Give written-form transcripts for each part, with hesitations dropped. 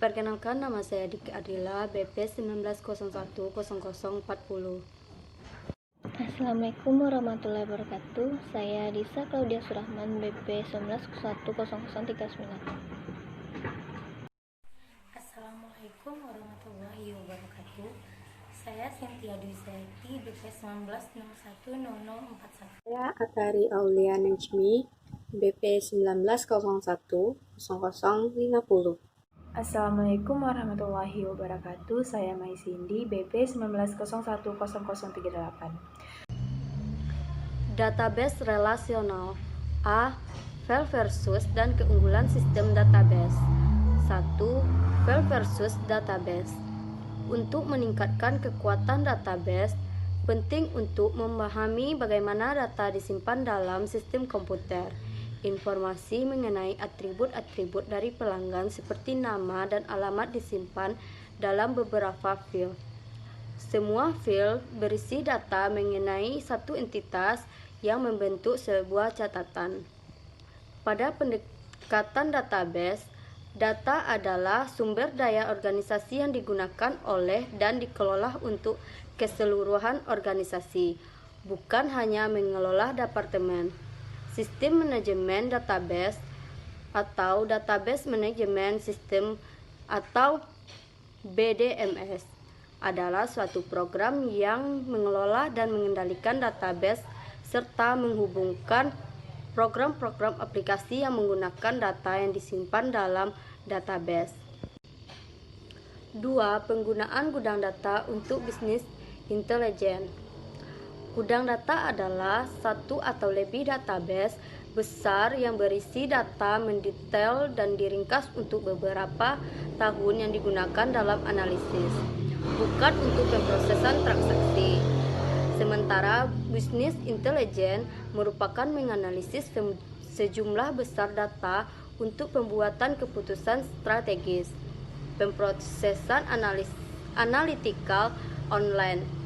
Perkenalkan, nama saya Diki Ardila, BP 19010040. Assalamualaikum warahmatullahi wabarakatuh. Saya Disa Claudia Surahman, BP 19010039. Assalamualaikum warahmatullahi wabarakatuh. Saya Cynthia Dwi Sayati, BP 19010041. Saya Atari Aulia Najmi, BP 19010050. Assalamualaikum warahmatullahi wabarakatuh. Saya Mai Cindy, BP 19010038. Database relasional. A. File versus dan keunggulan sistem database. 1. File versus database. Untuk meningkatkan kekuatan database, penting untuk memahami bagaimana data disimpan dalam sistem komputer. Informasi mengenai atribut-atribut dari pelanggan seperti nama dan alamat disimpan dalam beberapa file. Semua file berisi data mengenai satu entitas yang membentuk sebuah catatan. Pada pendekatan database, data adalah sumber daya organisasi yang digunakan oleh dan dikelola untuk keseluruhan organisasi, bukan hanya mengelola departemen. Sistem manajemen database atau Database Management System atau BDMS adalah suatu program yang mengelola dan mengendalikan database serta menghubungkan program-program aplikasi yang menggunakan data yang disimpan dalam database. 2. Penggunaan gudang data untuk bisnis intelijen. Gudang data adalah satu atau lebih database besar yang berisi data mendetail dan diringkas untuk beberapa tahun yang digunakan dalam analisis, bukan untuk pemrosesan transaksi. Sementara bisnis intelijen merupakan menganalisis sejumlah besar data untuk pembuatan keputusan strategis, pemrosesan analytical online,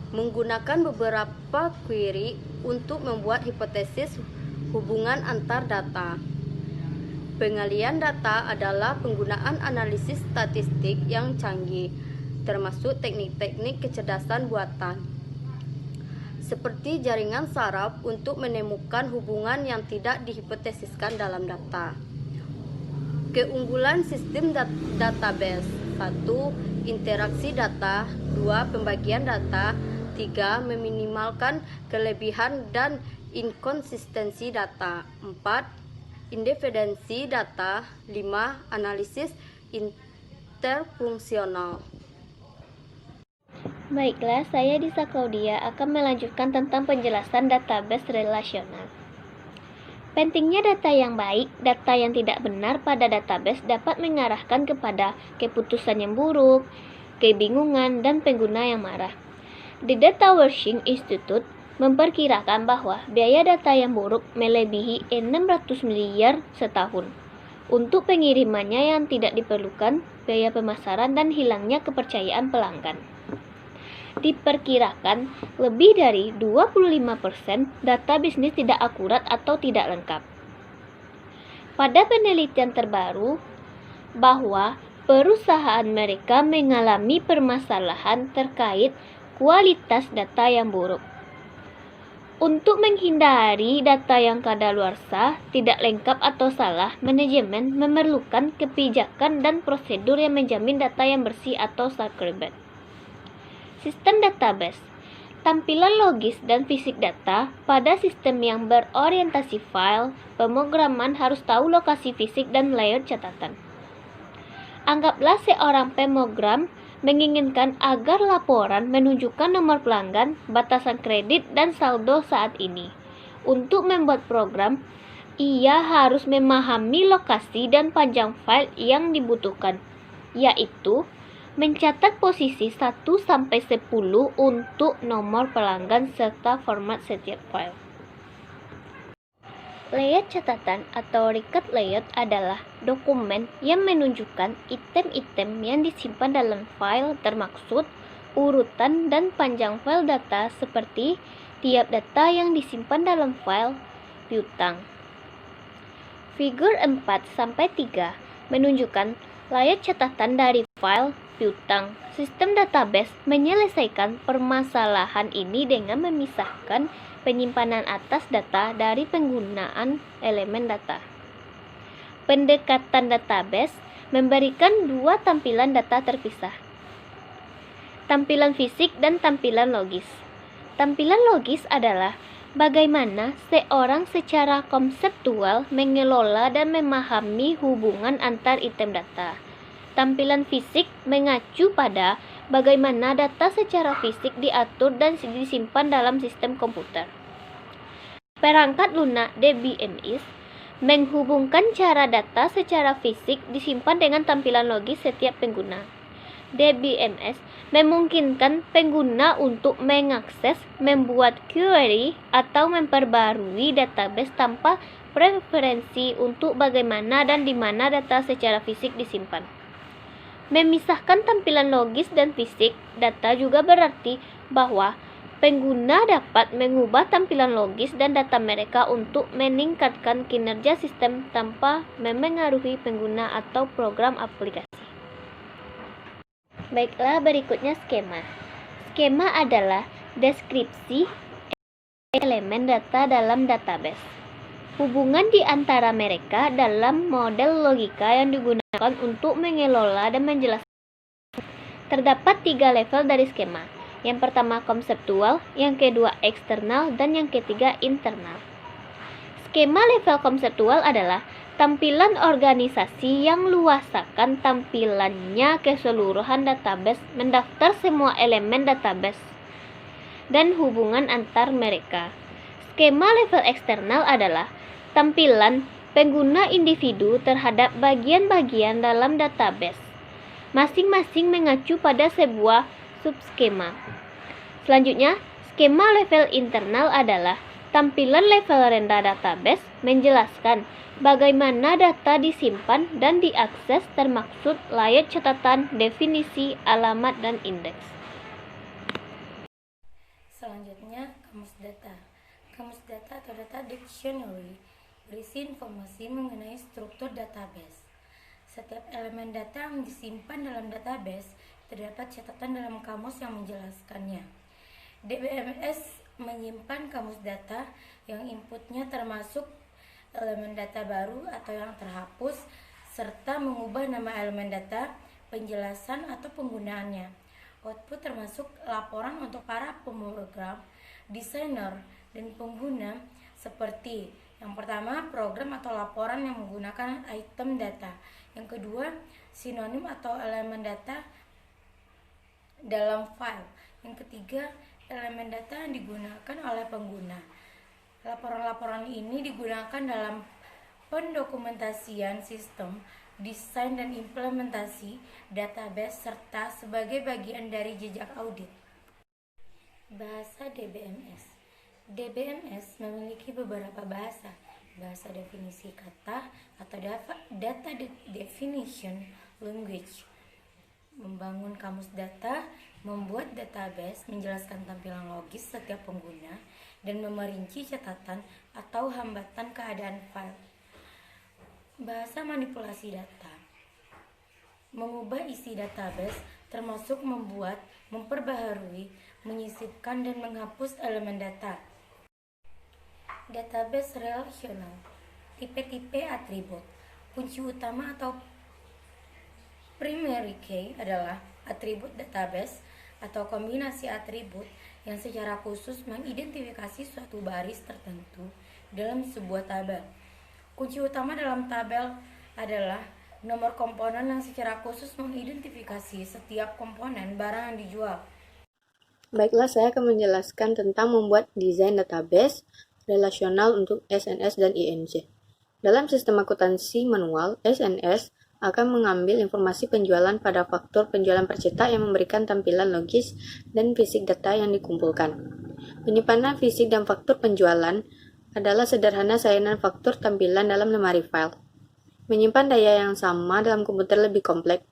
menggunakan beberapa query untuk membuat hipotesis hubungan antar data. Pengalian data adalah penggunaan analisis statistik yang canggih, termasuk teknik-teknik kecerdasan buatan, seperti jaringan saraf untuk menemukan hubungan yang tidak dihipotesiskan dalam data. Keunggulan sistem database. 1. Interaksi data. 2. Pembagian data. 3. Meminimalkan kelebihan dan inkonsistensi data. 4. Independensi data. 5. Analisis interfungsional. Baiklah, saya Disa Claudia akan melanjutkan tentang penjelasan database relasional. Pentingnya data yang baik, data yang tidak benar pada database dapat mengarahkan kepada keputusan yang buruk, kebingungan, dan pengguna yang marah. The Data Washing Institute memperkirakan bahwa biaya data yang buruk melebihi 600 miliar setahun. Untuk pengirimannya yang tidak diperlukan, biaya pemasaran dan hilangnya kepercayaan pelanggan. Diperkirakan lebih dari 25% data bisnis tidak akurat atau tidak lengkap. Pada penelitian terbaru, bahwa perusahaan mereka mengalami permasalahan terkait kualitas data yang buruk. Untuk menghindari data yang kadaluarsa, tidak lengkap atau salah, manajemen memerlukan kebijakan dan prosedur yang menjamin data yang bersih atau sacred. Sistem database. Tampilan logis dan fisik data pada sistem yang berorientasi file, pemrograman harus tahu lokasi fisik dan layout catatan. Anggaplah seorang pemrogram menginginkan agar laporan menunjukkan nomor pelanggan, batasan kredit, dan saldo saat ini. Untuk membuat program, ia harus memahami lokasi dan panjang file yang dibutuhkan, yaitu mencatat posisi 1-10 untuk nomor pelanggan serta format setiap file. Layout catatan atau record layout adalah dokumen yang menunjukkan item-item yang disimpan dalam file, termaksud urutan dan panjang file data seperti tiap data yang disimpan dalam file piutang. Figur 4-3 menunjukkan Layak catatan dari file piutang. Sistem database menyelesaikan permasalahan ini dengan memisahkan penyimpanan atas data dari penggunaan elemen data. Pendekatan database memberikan dua tampilan data terpisah. Tampilan fisik dan tampilan logis. Tampilan logis adalah bagaimana seorang secara konseptual mengelola dan memahami hubungan antar item data. Tampilan fisik mengacu pada bagaimana data secara fisik diatur dan disimpan dalam sistem komputer. Perangkat lunak DBMS menghubungkan cara data secara fisik disimpan dengan tampilan logis setiap pengguna. DBMS memungkinkan pengguna untuk mengakses, membuat query, atau memperbarui database tanpa preferensi untuk bagaimana dan di mana data secara fisik disimpan. Memisahkan tampilan logis dan fisik data juga berarti bahwa pengguna dapat mengubah tampilan logis dan data mereka untuk meningkatkan kinerja sistem tanpa memengaruhi pengguna atau program aplikasi. Baiklah, berikutnya skema. Skema adalah deskripsi elemen data dalam database. Hubungan di antara mereka dalam model logika yang digunakan untuk mengelola dan menjelaskan. Terdapat 3 level dari skema. Yang pertama konseptual, yang kedua eksternal, dan yang ketiga internal. Skema level konseptual adalah tampilan organisasi yang luasakan tampilannya keseluruhan database, mendaftar semua elemen database, dan hubungan antar mereka. Skema level eksternal adalah tampilan pengguna individu terhadap bagian-bagian dalam database. Masing-masing mengacu pada sebuah subskema. Selanjutnya, skema level internal adalah tampilan level rendah database menjelaskan bagaimana data disimpan dan diakses termaksud layak catatan, definisi, alamat, dan indeks. Selanjutnya, kamus data. Kamus data atau data dictionary berisi informasi mengenai struktur database. Setiap elemen data yang disimpan dalam database terdapat catatan dalam kamus yang menjelaskannya. DBMS menyimpan kamus data yang inputnya termasuk elemen data baru atau yang terhapus, serta mengubah nama elemen data, penjelasan atau penggunaannya. Output termasuk laporan untuk para pemrogram, desainer, dan pengguna seperti yang pertama, program atau laporan yang menggunakan item data. Yang kedua, sinonim atau elemen data dalam file. Yang ketiga, elemen data yang digunakan oleh pengguna. Laporan-laporan ini digunakan dalam pendokumentasian sistem, desain dan implementasi database, serta sebagai bagian dari jejak audit. Bahasa DBMS. DBMS memiliki beberapa bahasa. Bahasa definisi kata atau data definition language. Membangun kamus data, membuat database, menjelaskan tampilan logis setiap pengguna, dan memerinci catatan atau hambatan keadaan file. Bahasa manipulasi data. Mengubah isi database termasuk membuat, memperbaharui, menyisipkan, dan menghapus elemen data. Database relasional. Tipe-tipe atribut. Kunci utama atau primary key adalah atribut database atau kombinasi atribut yang secara khusus mengidentifikasi suatu baris tertentu dalam sebuah tabel. Kunci utama dalam tabel adalah nomor komponen yang secara khusus mengidentifikasi setiap komponen barang yang dijual. Baiklah, saya akan menjelaskan tentang membuat desain database relasional untuk SNS dan INC. Dalam sistem akuntansi manual, SNS akan mengambil informasi penjualan pada faktur penjualan percetak yang memberikan tampilan logis dan fisik data yang dikumpulkan. Penyimpanan fisik dan faktur penjualan adalah sederhana salinan faktur tampilan dalam lemari file. Menyimpan daya yang sama dalam komputer lebih kompleks.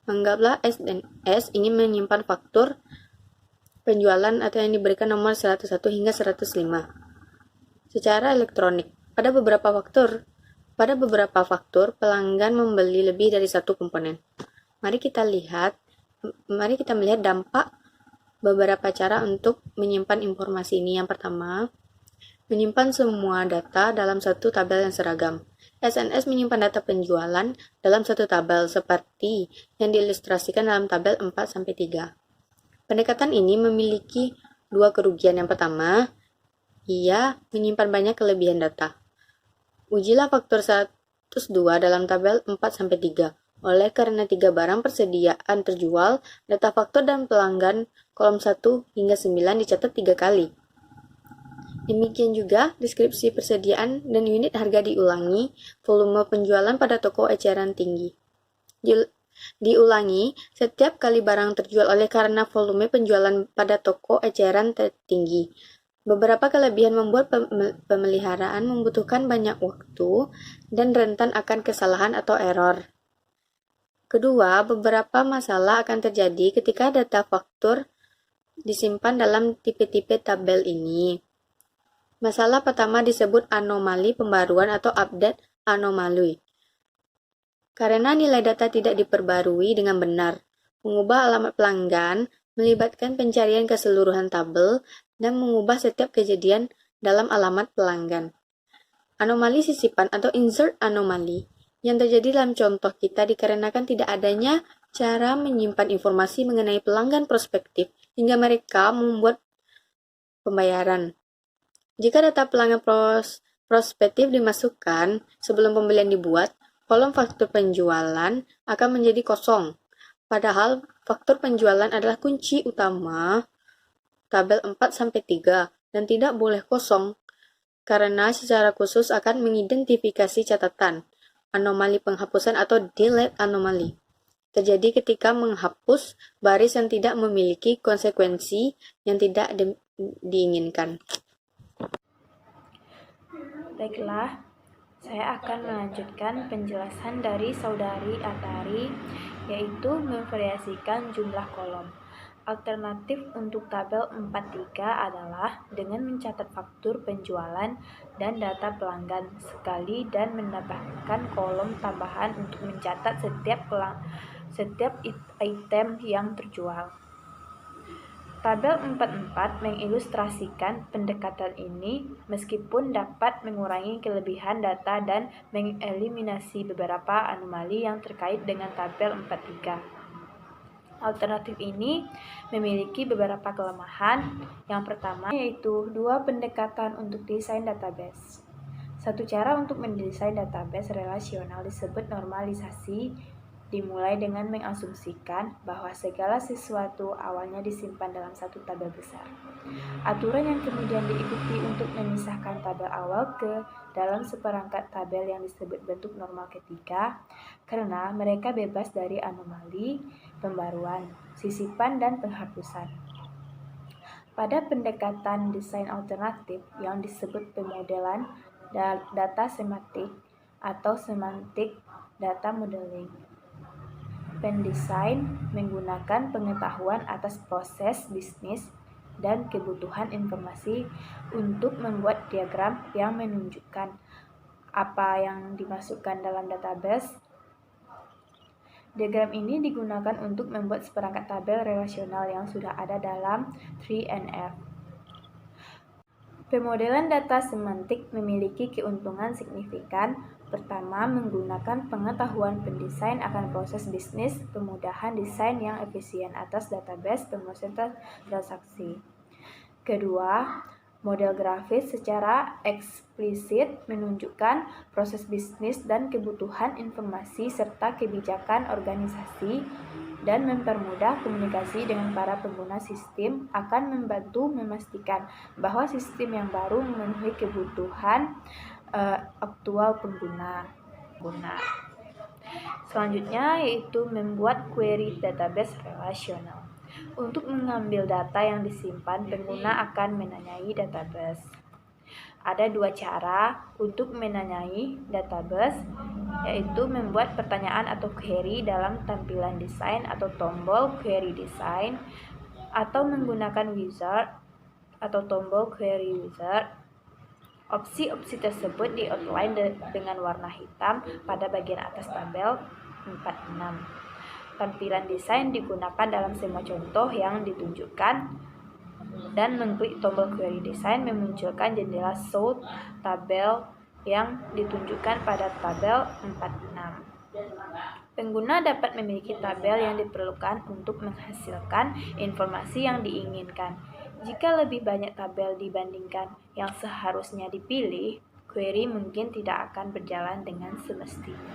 Anggaplah SNS ingin menyimpan faktur penjualan atau yang diberikan nomor 101 hingga 105 secara elektronik. Pada beberapa faktur Pada beberapa faktur, pelanggan membeli lebih dari satu komponen. Mari kita melihat dampak beberapa cara untuk menyimpan informasi ini. Yang pertama, menyimpan semua data dalam satu tabel yang seragam. SNS menyimpan data penjualan dalam satu tabel seperti yang diilustrasikan dalam tabel 4-3. Pendekatan ini memiliki dua kerugian. Yang pertama, ia menyimpan banyak kelebihan data. Ujilah faktor 102 dalam tabel 4-3. Oleh karena 3 barang persediaan terjual, data faktor dan pelanggan kolom 1 hingga 9 dicatat 3 kali. Demikian juga, deskripsi persediaan dan unit harga diulangi, volume penjualan pada toko eceran tinggi. Diulangi setiap kali barang terjual oleh karena volume penjualan pada toko eceran tertinggi. Beberapa kelebihan membuat pemeliharaan membutuhkan banyak waktu dan rentan akan kesalahan atau error. Kedua, beberapa masalah akan terjadi ketika data faktur disimpan dalam tipe-tipe tabel ini. Masalah pertama disebut anomali pembaruan atau update anomali. Karena nilai data tidak diperbarui dengan benar, mengubah alamat pelanggan melibatkan pencarian keseluruhan tabel dan mengubah setiap kejadian dalam alamat pelanggan. Anomali sisipan atau insert anomali yang terjadi dalam contoh kita dikarenakan tidak adanya cara menyimpan informasi mengenai pelanggan prospektif hingga mereka membuat pembayaran. Jika data pelanggan prospektif dimasukkan sebelum pembelian dibuat, kolom faktur penjualan akan menjadi kosong. Padahal faktur penjualan adalah kunci utama tabel 4-3 dan tidak boleh kosong karena secara khusus akan mengidentifikasi catatan anomali penghapusan atau delete anomali. Terjadi ketika menghapus baris yang tidak memiliki konsekuensi yang tidak diinginkan. Baiklah, saya akan melanjutkan penjelasan dari Saudari Atari, yaitu memvariasikan jumlah kolom. Alternatif untuk tabel 43 adalah dengan mencatat faktur penjualan dan data pelanggan sekali dan menambahkan kolom tambahan untuk mencatat setiap item yang terjual. Tabel 44 mengilustrasikan pendekatan ini meskipun dapat mengurangi kelebihan data dan mengeliminasi beberapa anomali yang terkait dengan tabel 43. Alternatif ini memiliki beberapa kelemahan. Yang pertama yaitu dua pendekatan untuk desain database. Satu cara untuk mendesain database relasional disebut normalisasi, dimulai dengan mengasumsikan bahwa segala sesuatu awalnya disimpan dalam satu tabel besar. Aturan yang kemudian diikuti untuk memisahkan tabel awal ke dalam seperangkat tabel yang disebut bentuk normal ketiga, karena mereka bebas dari anomali, pembaruan, sisipan, dan penghapusan. Pada pendekatan desain alternatif yang disebut pemodelan data semantik atau semantic data modeling, pendesain menggunakan pengetahuan atas proses bisnis dan kebutuhan informasi untuk membuat diagram yang menunjukkan apa yang dimasukkan dalam database. Diagram ini digunakan untuk membuat seperangkat tabel relasional yang sudah ada dalam 3NF. Pemodelan data semantik memiliki keuntungan signifikan. Pertama, menggunakan pengetahuan pendesain akan proses bisnis, kemudahan desain yang efisien atas database pemrosesan transaksi. Kedua, model grafis secara eksplisit menunjukkan proses bisnis dan kebutuhan informasi serta kebijakan organisasi dan mempermudah komunikasi dengan para pengguna sistem akan membantu memastikan bahwa sistem yang baru memenuhi kebutuhan aktual pengguna. Selanjutnya yaitu membuat query database relasional. Untuk mengambil data yang disimpan, pengguna akan menanyai database. Ada dua cara untuk menanyai database, yaitu membuat pertanyaan atau query dalam tampilan desain atau tombol query design, atau menggunakan wizard atau tombol query wizard. Opsi-opsi tersebut di-outline dengan warna hitam pada bagian atas tabel 46. Tampilan desain digunakan dalam semua contoh yang ditunjukkan, dan mengklik tombol query design memunculkan jendela show tabel yang ditunjukkan pada tabel 46. Pengguna dapat memiliki tabel yang diperlukan untuk menghasilkan informasi yang diinginkan. Jika lebih banyak tabel dibandingkan yang seharusnya dipilih, query mungkin tidak akan berjalan dengan semestinya.